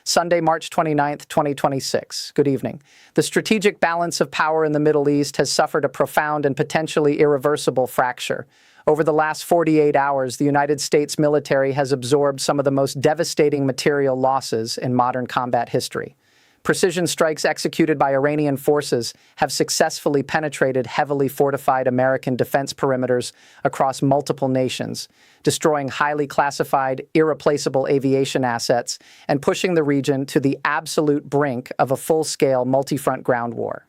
Sunday, March 29th, 2026. Good evening. The strategic balance of power in the Middle East has suffered a profound and potentially irreversible fracture. Over the last 48 hours, the United States military has absorbed some of the most devastating material losses in modern combat history. Precision strikes executed by Iranian forces have successfully penetrated heavily fortified American defense perimeters across multiple nations, destroying highly classified, irreplaceable aviation assets and pushing the region to the absolute brink of a full-scale multi-front ground war.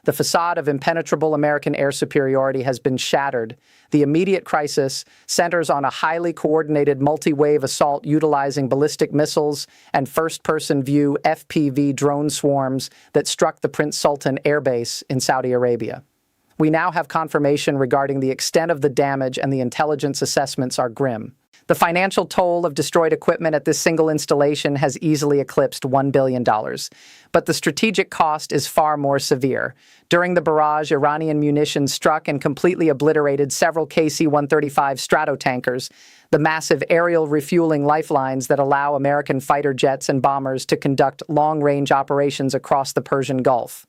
The facade of impenetrable American air superiority has been shattered. The immediate crisis centers on a highly coordinated multi-wave assault utilizing ballistic missiles and first-person view FPV drone swarms that struck the Prince Sultan Air Base in Saudi Arabia. We now have confirmation regarding the extent of the damage, and the intelligence assessments are grim. The financial toll of destroyed equipment at this single installation has easily eclipsed $1 billion. But the strategic cost is far more severe. During the barrage, Iranian munitions struck and completely obliterated several KC-135 Stratotankers, the massive aerial refueling lifelines that allow American fighter jets and bombers to conduct long-range operations across the Persian Gulf.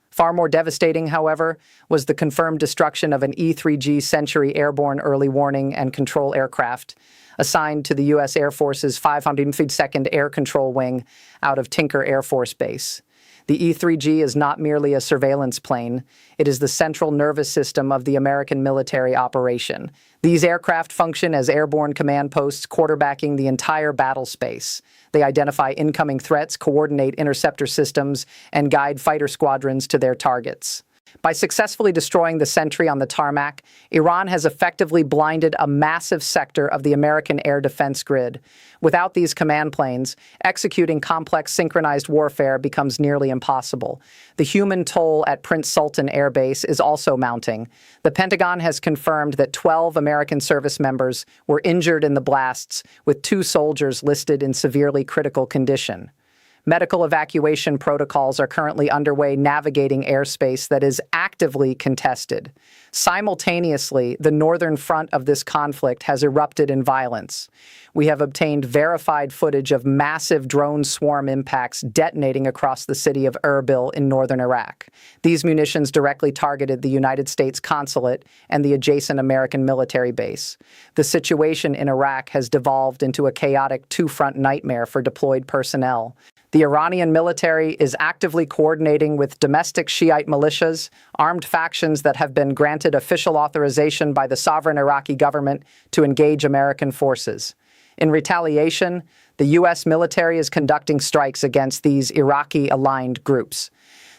Far more devastating, however, was the confirmed destruction of an E-3G Century airborne early warning and control aircraft, assigned to the U.S. Air Force's 552nd Air Control Wing out of Tinker Air Force Base. The E-3G is not merely a surveillance plane, it is the central nervous system of the American military operation. These aircraft function as airborne command posts quarterbacking the entire battle space. They identify incoming threats, coordinate interceptor systems, and guide fighter squadrons to their targets. By successfully destroying the sentry on the tarmac, Iran has effectively blinded a massive sector of the American air defense grid. Without these command planes, executing complex synchronized warfare becomes nearly impossible. The human toll at Prince Sultan Air Base is also mounting. The Pentagon has confirmed that 12 American service members were injured in the blasts, with 2 soldiers listed in severely critical condition. Medical evacuation protocols are currently underway navigating airspace that is actively contested. Simultaneously, the northern front of this conflict has erupted in violence. We have obtained verified footage of massive drone swarm impacts detonating across the city of Erbil in northern Iraq. These munitions directly targeted the United States consulate and the adjacent American military base. The situation in Iraq has devolved into a chaotic two-front nightmare for deployed personnel. The Iranian military is actively coordinating with domestic Shiite militias, armed factions that have been granted official authorization by the sovereign Iraqi government to engage American forces. In retaliation, the U.S. military is conducting strikes against these Iraqi-aligned groups.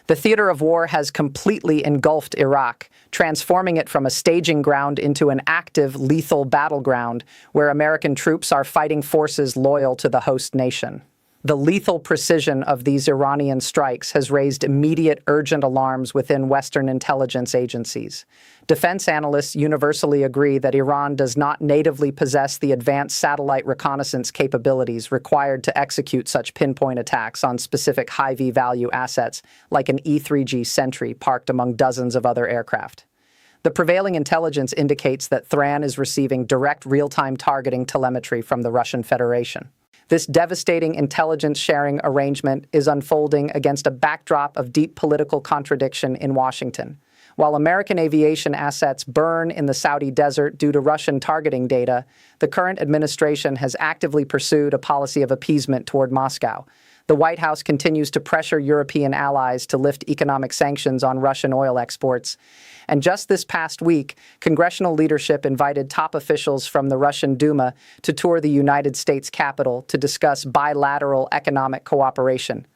The theater of war has completely engulfed Iraq, transforming it from a staging ground into an active, lethal battleground where American troops are fighting forces loyal to the host nation. The lethal precision of these Iranian strikes has raised immediate urgent alarms within Western intelligence agencies. Defense analysts universally agree that Iran does not natively possess the advanced satellite reconnaissance capabilities required to execute such pinpoint attacks on specific high V-value assets like an E-3G Sentry parked among dozens of other aircraft. The prevailing intelligence indicates that Thran is receiving direct real-time targeting telemetry from the Russian Federation. This devastating intelligence-sharing arrangement is unfolding against a backdrop of deep political contradiction in Washington. While American aviation assets burn in the Saudi desert due to Russian targeting data, the current administration has actively pursued a policy of appeasement toward Moscow. The White House continues to pressure European allies to lift economic sanctions on Russian oil exports. And just this past week, congressional leadership invited top officials from the Russian Duma to tour the United States Capitol to discuss bilateral economic cooperation.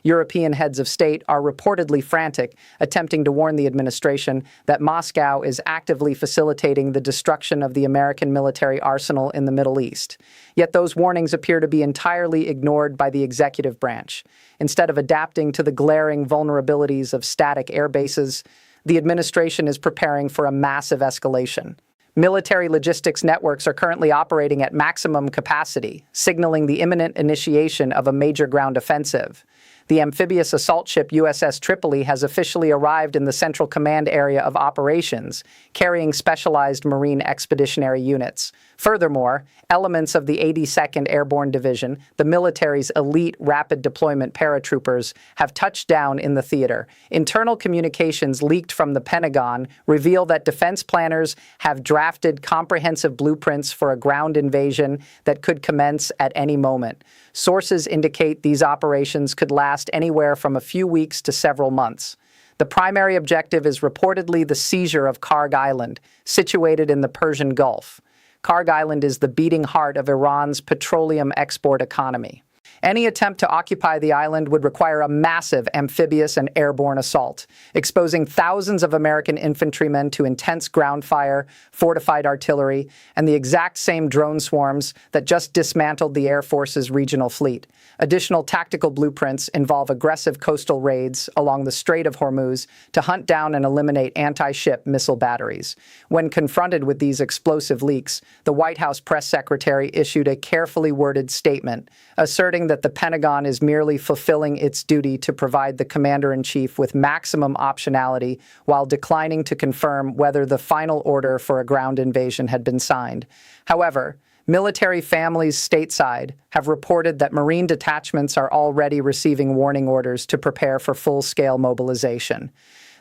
European heads of state are reportedly frantic, attempting to warn the administration that Moscow is actively facilitating the destruction of the American military arsenal in the Middle East. Yet those warnings appear to be entirely ignored by the executive branch. Instead of adapting to the glaring vulnerabilities of static air bases, the administration is preparing for a massive escalation. Military logistics networks are currently operating at maximum capacity, signaling the imminent initiation of a major ground offensive. The amphibious assault ship USS Tripoli has officially arrived in the Central Command area of operations, carrying specialized Marine expeditionary units, Furthermore, elements of the 82nd Airborne Division, the military's elite rapid deployment paratroopers, have touched down in the theater. Internal communications leaked from the Pentagon reveal that defense planners have drafted comprehensive blueprints for a ground invasion that could commence at any moment. Sources indicate these operations could last anywhere from a few weeks to several months. The primary objective is reportedly the seizure of Karg Island, situated in the Persian Gulf. Karg Island is the beating heart of Iran's petroleum export economy. Any attempt to occupy the island would require a massive amphibious and airborne assault, exposing thousands of American infantrymen to intense ground fire, fortified artillery, and the exact same drone swarms that just dismantled the Air Force's regional fleet. Additional tactical blueprints involve aggressive coastal raids along the Strait of Hormuz to hunt down and eliminate anti-ship missile batteries. When confronted with these explosive leaks, the White House press secretary issued a carefully worded statement, asserting that the Pentagon is merely fulfilling its duty to provide the commander-in-chief with maximum optionality while declining to confirm whether the final order for a ground invasion had been signed. However, military families stateside have reported that Marine detachments are already receiving warning orders to prepare for full-scale mobilization.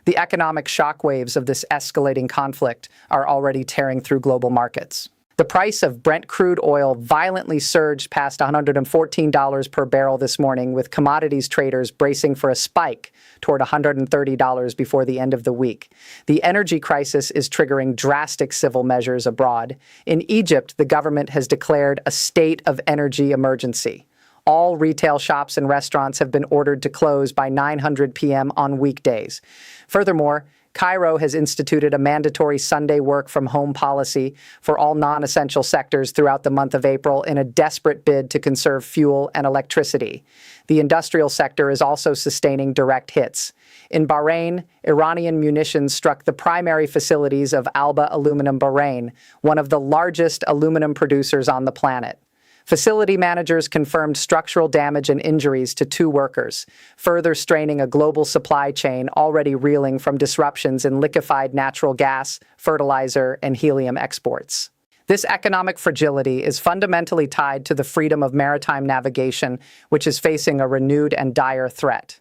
The economic shockwaves of this escalating conflict are already tearing through global markets. The price of Brent crude oil violently surged past $114 per barrel this morning, with commodities traders bracing for a spike toward $130 before the end of the week. The energy crisis is triggering drastic civil measures abroad. In Egypt, the government has declared a state of energy emergency. All retail shops and restaurants have been ordered to close by 9:00 p.m. on weekdays. Furthermore, Cairo has instituted a mandatory Sunday work-from-home policy for all non-essential sectors throughout the month of April in a desperate bid to conserve fuel and electricity. The industrial sector is also sustaining direct hits. In Bahrain, Iranian munitions struck the primary facilities of Alba Aluminum Bahrain, one of the largest aluminum producers on the planet. Facility managers confirmed structural damage and injuries to 2 workers, further straining a global supply chain already reeling from disruptions in liquefied natural gas, fertilizer, and helium exports. This economic fragility is fundamentally tied to the freedom of maritime navigation, which is facing a renewed and dire threat.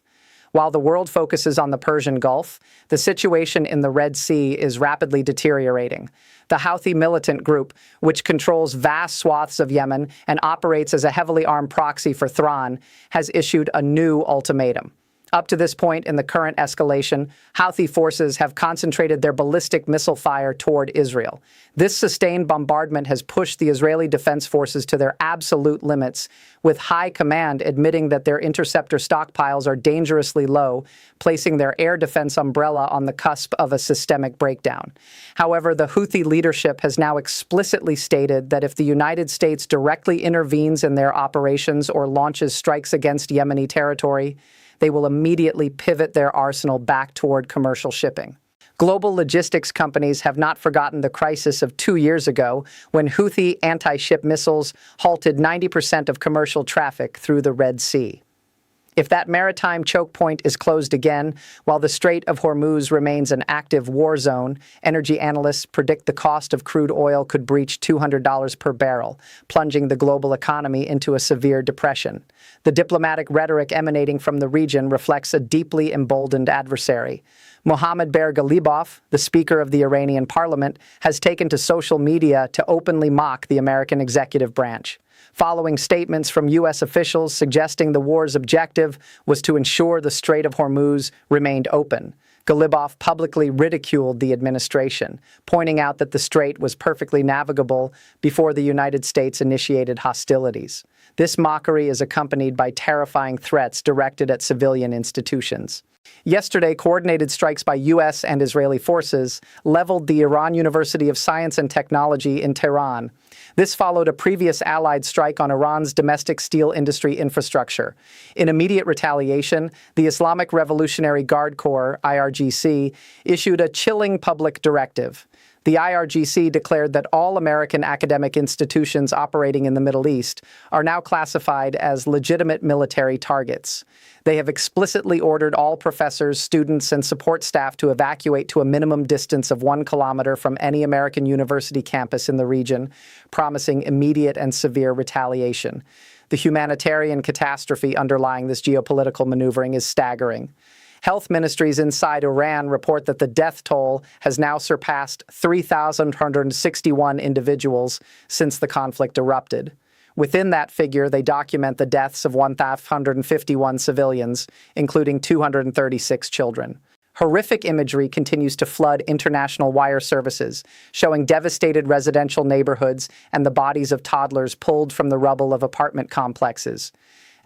While the world focuses on the Persian Gulf, the situation in the Red Sea is rapidly deteriorating. The Houthi militant group, which controls vast swaths of Yemen and operates as a heavily armed proxy for Thrawn, has issued a new ultimatum. Up to this point in the current escalation, Houthi forces have concentrated their ballistic missile fire toward Israel. This sustained bombardment has pushed the Israeli Defense Forces to their absolute limits, with high command admitting that their interceptor stockpiles are dangerously low, placing their air defense umbrella on the cusp of a systemic breakdown. However, the Houthi leadership has now explicitly stated that if the United States directly intervenes in their operations or launches strikes against Yemeni territory, they will immediately pivot their arsenal back toward commercial shipping. Global logistics companies have not forgotten the crisis of 2 years ago when Houthi anti-ship missiles halted 90% of commercial traffic through the Red Sea. If that maritime choke point is closed again, while the Strait of Hormuz remains an active war zone, energy analysts predict the cost of crude oil could breach $200 per barrel, plunging the global economy into a severe depression. The diplomatic rhetoric emanating from the region reflects a deeply emboldened adversary. Mohammad Bagher Ghalibaf, the Speaker of the Iranian parliament, has taken to social media to openly mock the American executive branch. Following statements from U.S. officials suggesting the war's objective was to ensure the Strait of Hormuz remained open, Ghalibaf publicly ridiculed the administration, pointing out that the strait was perfectly navigable before the United States initiated hostilities. This mockery is accompanied by terrifying threats directed at civilian institutions. Yesterday, coordinated strikes by U.S. and Israeli forces leveled the Iran University of Science and Technology in Tehran. This followed a previous Allied strike on Iran's domestic steel industry infrastructure. In immediate retaliation, the Islamic Revolutionary Guard Corps, IRGC, issued a chilling public directive. The IRGC declared that all American academic institutions operating in the Middle East are now classified as legitimate military targets. They have explicitly ordered all professors, students, and support staff to evacuate to a minimum distance of 1 kilometer from any American university campus in the region, promising immediate and severe retaliation. The humanitarian catastrophe underlying this geopolitical maneuvering is staggering. Health ministries inside Iran report that the death toll has now surpassed 3,161 individuals since the conflict erupted. Within that figure, they document the deaths of 1,551 civilians, including 236 children. Horrific imagery continues to flood international wire services, showing devastated residential neighborhoods and the bodies of toddlers pulled from the rubble of apartment complexes.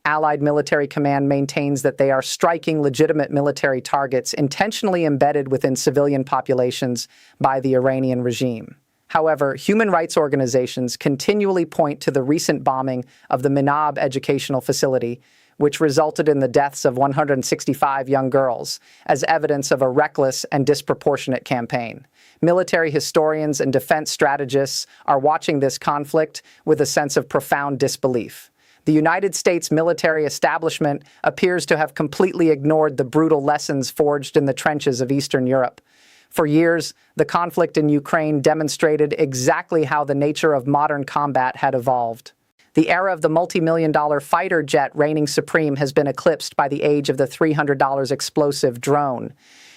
Allied military command maintains that they are striking legitimate military targets intentionally embedded within civilian populations by the Iranian regime. However, human rights organizations continually point to the recent bombing of the Minab educational facility, which resulted in the deaths of 165 young girls, as evidence of a reckless and disproportionate campaign. Military historians and defense strategists are watching this conflict with a sense of profound disbelief. The United States military establishment appears to have completely ignored the brutal lessons forged in the trenches of Eastern Europe. For years, the conflict in Ukraine demonstrated exactly how the nature of modern combat had evolved. The era of the multi-million-dollar fighter jet reigning supreme has been eclipsed by the age of the $300 explosive drone.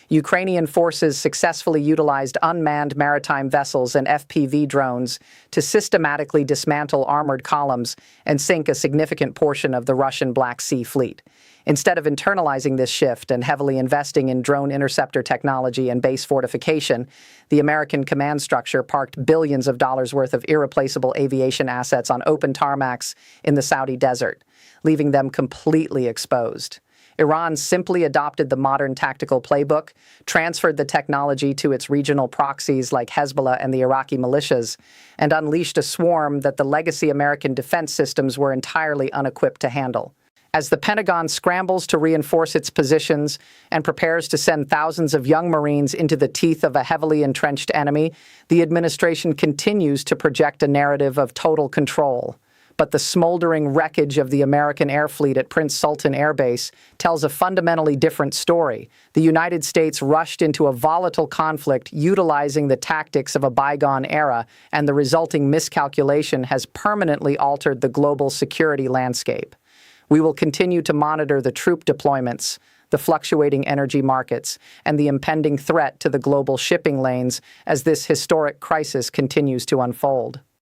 Ukrainian forces successfully utilized unmanned maritime vessels and FPV drones to systematically dismantle armored columns and sink a significant portion of the Russian Black Sea Fleet. Instead of internalizing this shift and heavily investing in drone interceptor technology and base fortification, the American command structure parked billions of dollars worth of irreplaceable aviation assets on open tarmacs in the Saudi desert, leaving them completely exposed. Iran simply adopted the modern tactical playbook, transferred the technology to its regional proxies like Hezbollah and the Iraqi militias, and unleashed a swarm that the legacy American defense systems were entirely unequipped to handle. As the Pentagon scrambles to reinforce its positions and prepares to send thousands of young Marines into the teeth of a heavily entrenched enemy, the administration continues to project a narrative of total control. But the smoldering wreckage of the American air fleet at Prince Sultan Air Base tells a fundamentally different story. The United States rushed into a volatile conflict utilizing the tactics of a bygone era, and the resulting miscalculation has permanently altered the global security landscape. We will continue to monitor the troop deployments, the fluctuating energy markets, and the impending threat to the global shipping lanes as this historic crisis continues to unfold.